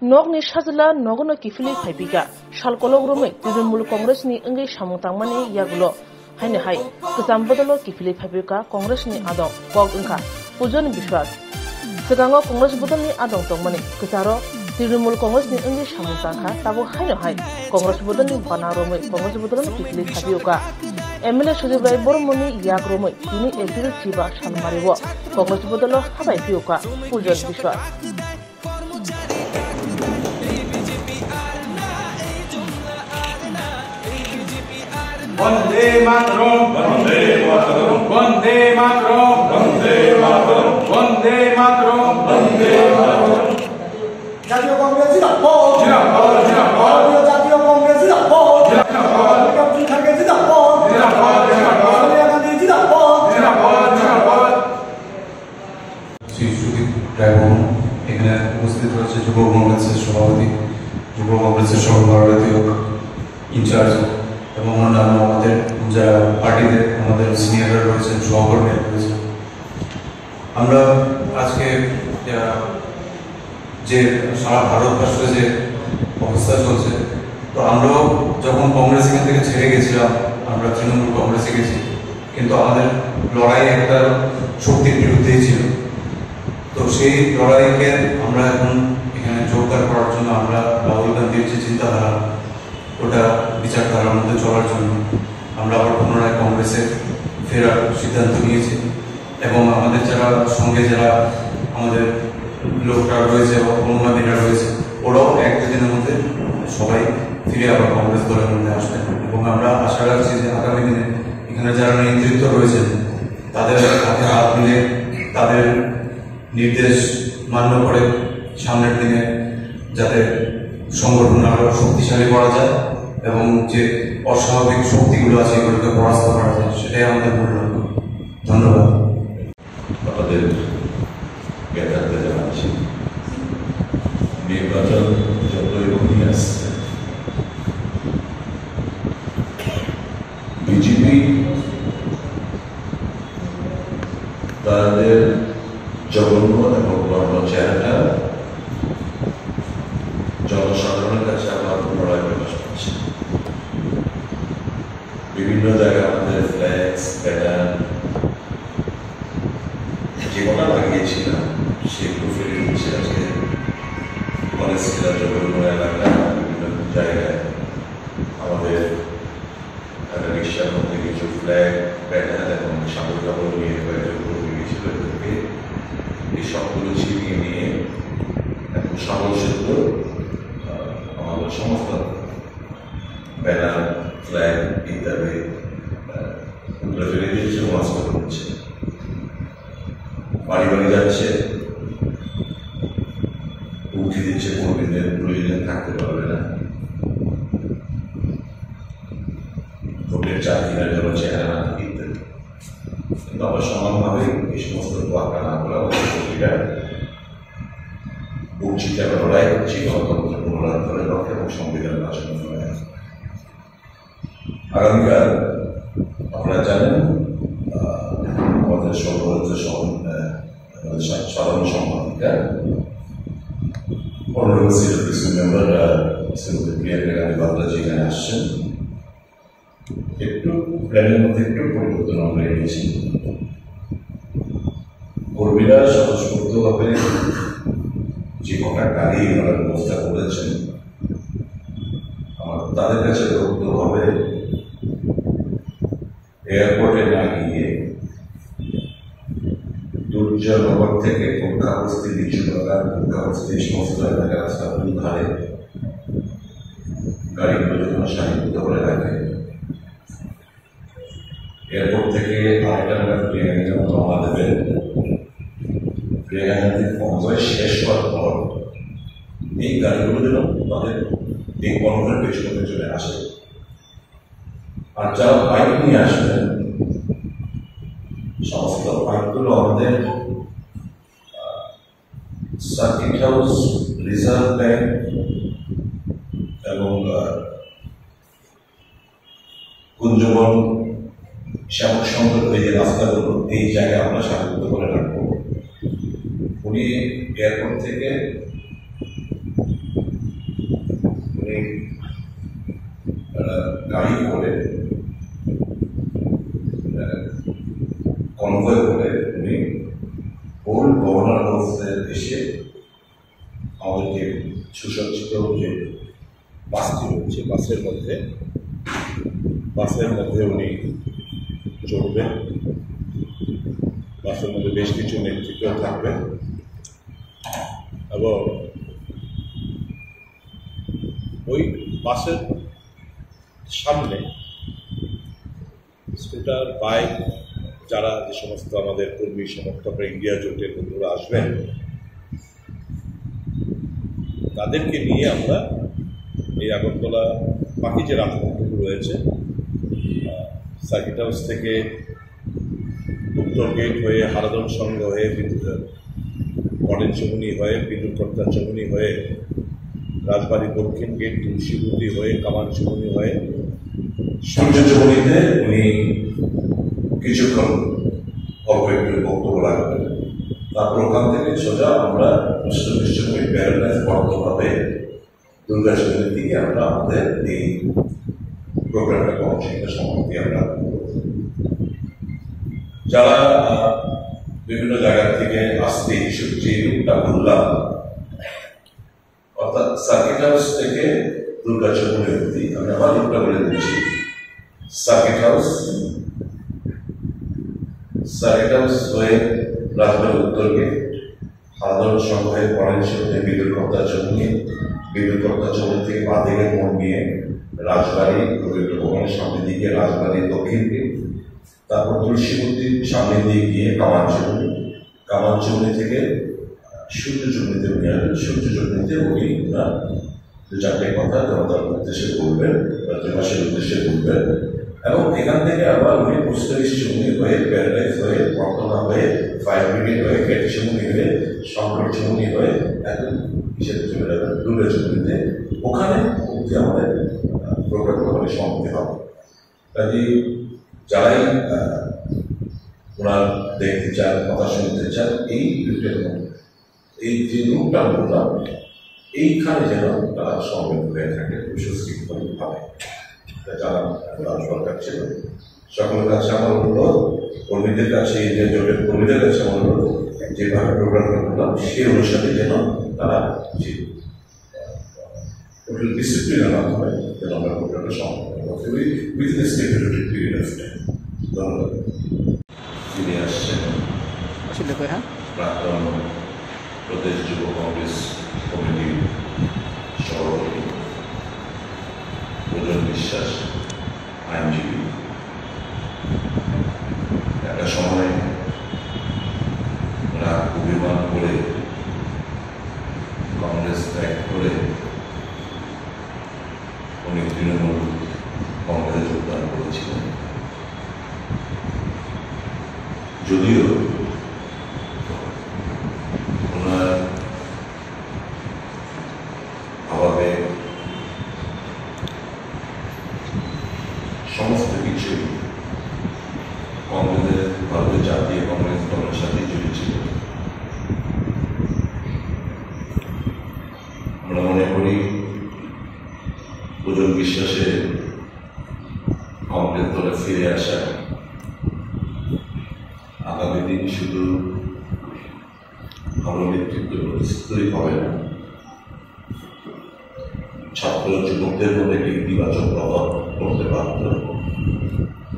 Nogni Shazla Nogono Kifili Paipiga, Shalkolo Rume, Trinamul Congress ni English Hamutangmani Yagulo, Haine Hai, Kazambodolo Kifili Paipiga, Congress ni Adon, Bogunka, Pujon Bishwas. Segango Congress Budani Adon Tongmani, Kazaro, Trinamul Congress ni English Hamutanka, Tabo Haine Hai, Congress Budani Panarome, Congress Budani Kifili Paipiga. MLA Sujibai Bormoni Yagrome, Tini Edil Chiba Shanmariwo, Congress Budalo Habai Pioka, Pujon Bishwas. Vande Mataram, Vande Mataram, Vande Mataram, Vande Mataram, Vande Mataram, Vande Mataram. জাতীয় কংগ্রেস জিন্দাবাদ, জিন্দাবাদ, জিন্দাবাদ। জাতীয় কংগ্রেস জিন্দাবাদ, জিন্দাবাদ। Captain খানকে জিন্দাবাদ, জিন্দাবাদ, জিন্দাবাদ। সোনিয়া গান্ধী জিন্দাবাদ, জিন্দাবাদ, জিন্দাবাদ। শ্রী সুদীপ রায়বর্মন এখানে উপস্থিত রয়েছে যুব কংগ্রেসের সভাপতি, যুব কংগ্রেসের সর্বভারতীয় ইনচার্জ এবং অন্যান্য আমাদের যারা পার্টিতে আমাদের সিনিয়ররা রয়েছেন, সহকর্মীরা রয়েছেন। আমরা আজকে যে সারা ভারতবর্ষে যে অবস্থা চলছে, তো আমরাও যখন কংগ্রেস এখান থেকে ছেড়ে গেছিলাম, আমরা তৃণমূল কংগ্রেসে গেছি, কিন্তু আমাদের লড়াই একটা শক্তির বিরুদ্ধেই ছিল। তো সেই লড়াইকে আমরা এখন এখানে জোরদার করার জন্য আমরা রাহুল গান্ধীর যে চিন্তাধারা, ওটা বিচারধারার মধ্যে চলার জন্য আমরা আবার পুনরায় কংগ্রেসে ফেরার সিদ্ধান্ত নিয়েছি। এবং আমাদের যারা সঙ্গে যারা আমাদের লোকরা রয়েছে বা অনুবাদীরা রয়েছে, ওরাও এক দুদিনের মধ্যে সবাই ফিরে আবার কংগ্রেস দলের মধ্যে আসবেন। এবং আমরা আশা রাখছি যে আগামী দিনে এখানে যারা নেতৃত্ব রয়েছেন তাদের হাতে হাত মিলে তাদের নির্দেশ মান্য করে সামনের দিনে যাতে সংগঠন আরো শক্তিশালী করা যায় এবং যে অস্বাভাবিক শক্তিগুলো আছে এগুলোকে পরাস্ত করা যায়, সেটাই আমাদের মূল লক্ষ্য। ধন্যবাদ। আমাদের জ্ঞাতার্থে জানাচ্ছি, নির্বাচন যতই ঘনিয়ে আসছে, বিজেপি তাদের জঘন্য এবং বর্ণ চেহারাটা জনসাধারণের কাছে আবার পুনরায় প্রকাশ পাচ্ছে। বিভিন্ন জায়গায় আমাদের ফ্ল্যাক্স, ব্যানার যেগুলো লাগিয়েছিলাম সেগুলো ফেলে দিচ্ছে। আজকে কলেজ জেলা জগন্নাথ এলাকায় বিভিন্ন জায়গায় আমাদের একটা রিক্সার মধ্যে কিছু ফ্ল্যাগ, ব্যানার এবং সাগর কাপড় নিয়ে কয়েকজন গিয়েছিল। এদেরকে এই সবগুলো ছিনিয়ে নিয়ে এখন সকল সেদ্ধ আমাদের সমস্ত ব্যানার, ফ্ল্যাগ ইত্যাদি ফেলে দিয়েছে, নষ্ট করছে, বাড়ি বাড়ি যাচ্ছে, উঠে দিচ্ছে, কোনোদিনের প্রয়োজন থাকতে পারবে না, ভোটের 4 দিনের জন্য চেহারা না ইত্যাদি। কিন্তু আমরা সমানভাবে এই সমস্ত তোয়াক্কা না করা উচিত লড়াই হচ্ছে গণতন্ত্র পুনরুদ্ধারের লক্ষ্যে এবং সংবিধান বাঁচানোর লড়াই। আগামীকাল আপনারা জানেন আমাদের সর্বভারতীয় সাধারণ সম্পাদিকা honourable city member Shrimati Priyanka Gandhi Vadraji এখানে আসছেন। একটু প্ল্যানের মধ্যে একটু পরিবর্তন আমরা এনেছি। কর্মীরা স্বতঃস্ফূর্তভাবে যে কটা গাড়ি ওনারা ব্যবস্থা করেছেন, আমার তাদের কাছে দগ্ধ হবে এয়ারপোর্টে না গিয়ে দুর্জয়নগর থেকে কক্ষাবস্তি, নিচুবাগান, কক্ষাবস্তি সমস্ত এলাকার রাস্তা ধারে গাড়িগুলো যখন সারিবদ্ধ করে রাখে, এয়ারপোর্ট থেকে আরেকটা নাগাদ প্রিয়াঙ্কা যখন রওনা দেবেন, প্রিয়াঙ্কা গান্ধীর কনভয় শেষ হওয়ার পর এই গাড়িগুলো যেন তাদের এই কনভয়ের পেছনে পেছনে আসে। আর যারা বাইক নিয়ে আসবেন, সমস্ত বাইকগুলো আমাদের সার্কিট হাউস, রিজার্ভ ব্যাংক এবং কুঞ্জবন, শ্যামক সংকট এই যে রাস্তাগুলো, এই জায়গায় আমরা সারিবদ্ধ করে রাখবো। উনি এয়ারপোর্ট থেকে উনি গাড়ি করে কনভয় করে উনি ওল্ড গভর্নর হাউসে এসে আমাদেরকে সুসজ্জিত যে বাসটি রয়েছে বাসের মধ্যে উনি চড়বেন। বাসের মধ্যে বেশ কিছু নেতৃত্ব থাকবেন এবং ওই বাসের সামনে স্কুটার, বাইক, যারা যে সমস্ত আমাদের কর্মী সমর্থকরা ইন্ডিয়া জোটের বন্ধুরা আসবেন তাদেরকে নিয়ে আমরা এই আগরতলা বাকি যে রাজপথগুলো রয়েছে সার্কিট হাউস থেকে উত্তর গেট হয়ে হারাদন সংঘ হয়ে কলেজ চমুনি হয়ে বিদ্যুৎকর্তা চমুনি হয়ে রাজবাড়ি দক্ষিণ গেট তুলসীগুটি হয়ে কামান চমুনি হয়ে সূর্য চমুনিতে উনি কিছুক্ষণ অল্প একটু বক্তব্য রাখবেন। তারপর ওখান থেকে সোজা আমরা বিশ্বকবি প্যারাডাইস বর্তভাবে দুর্গা চমুনির দিকে আমরা আমাদের এই প্রোগ্রামটা কর্মসূচিটা সমাপ্তি আমরা যারা বিভিন্ন জায়গা থেকে আসতে ইচ্ছুক যে রূপটা বললাম, অর্থাৎ সার্কিট হাউস থেকে দুর্গা চমুনি অবধি আমি আবার রূপটা বলে দিচ্ছি। সার্কিট হাউস হয়ে রাজবাড়ি উত্তর গেট, হারাদন সংঘ হয়ে কলেজ হয়ে বিদ্যুৎকর্তা চমুনি, বিদ্যুৎকর্তা চমুনি থেকে বাঁদিকে মোড় নিয়ে রাজবাড়ি রবীন্দ্র ভবনের সামনের দিকে রাজবাড়ি দক্ষিণ গেট, তারপর তুলসীমূর্তির সামনে দিয়ে গিয়ে কামান চমুনি থেকে সূর্য চমুনিতে উনি আসবেন। সূর্য চমুনিতে উনি ওনার দু চারটে কথা জনতার উদ্দেশ্যে বলবেন, রাজ্যবাসীর উদ্দেশ্যে বলবেন এবং এখান থেকে আবার উনি পোস্টারিস চমুনি হয়ে প্যারাডাইস হয়ে বর্তমান হয়ে ফায়ার ব্রিগেড হয়ে গেট চমুনি হয়ে সংকট চমুনি হয়ে একদম হিসেবে চলে যাবেন দুর্গা চমুনিতে। ওখানে অবধি আমাদের প্রোগ্রামগুলো সমাপ্তি হবে। কাজে যারাই ওনার দেখতে চান, কথা শুনতে চান, এই এই যে রূপটা বললাম এইখানে যেন তারা সমবেত হয়ে থাকে সুশৃঙ্খলভাবে। যারা সরকার ছিল সকলের কাছে আমার অনুরোধ, কর্মীদের কাছে, ইন্ডিয়া জোটের কর্মীদের কাছে আমার অনুরোধ, যেভাবে প্রোগ্রামটা করলাম সেই অনুসারে যেন তারা ডিসিপ্লিনের মাধ্যমে যেন আমরা প্রোগ্রামটা সম্পন্ন করতে পারি within stability period of time. ধন্যবাদ। ফিরে আসছেন প্রাক্তন প্রদেশ যুব কংগ্রেস কমিটির সভাপতি সুজন বিশ্বাস, আইনজীবী। একটা সময় ওরা অভিমান করে কংগ্রেস ত্যাগ করে উনি তৃণমূল কংগ্রেসে যোগদান করেছিলেন। যদিও ওনার অভাবে সমস্ত কিছু কংগ্রেসের, ভারতের জাতীয় কংগ্রেস দলের সাথে জড়িত ছিল। আমরা মনে করি সুজন বিশ্বাসের কংগ্রেস দলে ফিরে আসা আগামী দিন শুধু ভালো নেতৃত্ব প্রতিষ্ঠিতই হবে না, ছাত্র যুবকদের মধ্যে একটি ইতিবাচক প্রভাব করতে পারত।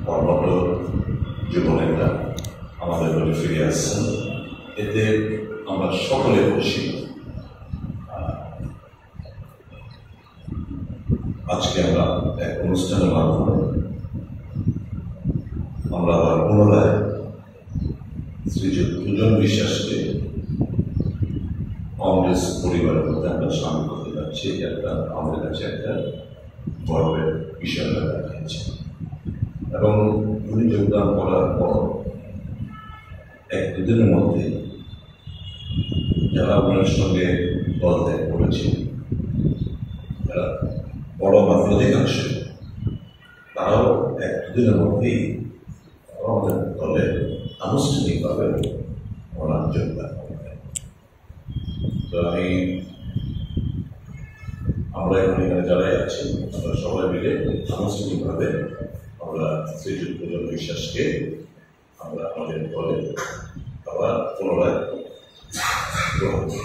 কর্মঠ যুবনেতা আমাদের দলে ফিরে আসছেন, এতে আমরা সকলে খুশি। আজকে আমরা এক অনুষ্ঠানের মাধ্যমে আমরা আবার পুনরায় সুজন বিশ্বাসকে কংগ্রেস পরিবারের মধ্যে আমরা সামিল করতে যাচ্ছি। একটা আমাদের কাছে একটা গর্বের বিষয় দেখা যাচ্ছে এবং উনি যোগদান করার পর এক দুদিনের মধ্যে যারা ওনার সঙ্গে দল ত্যাগ করেছে, যারা বড় মাত্রাধিকাংশ, তারাও এক দুদিনের মধ্যেই আমাদের দলে আনুষ্ঠানিকভাবে ওনার যোগদান করবেন। তো আমরা এখানে যারাই আছি আমরা সবাই মিলে আনুষ্ঠানিকভাবে আমরা শ্রীযুক্ত জন বিশ্বাসকে আমরা আমাদের দলে আবার পুনরায় গ্রহণ করি।